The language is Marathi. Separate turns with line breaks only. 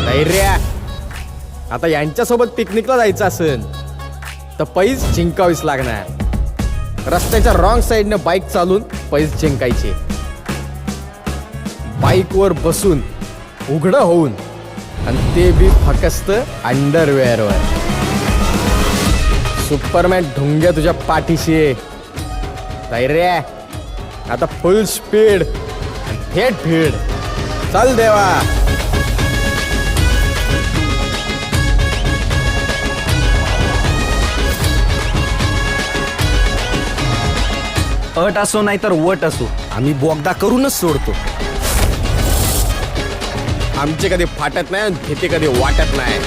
धैर्य. आता यांच्यासोबत पिकनिकला जायचं असेल तर पैज जिंकावीच लागणार. रस्त्याच्या रॉंग साईडने बाईक चालून पैज जिंकायचे. बाईकवर बसून उघडं होऊन आणि ते बी फकस्त अंडरवेअरवर. सुपरमॅन ढुंग्या तुझ्या पाठीशी. धैर्य. आता फुल स्पीड थेट भीड. चल देवा.
अट असो नाही तर वट असो, आम्ही बोगदा करूनच सोडतो.
आमचे कधी फाटत नाही आणि भीती कधी वाटत नाही.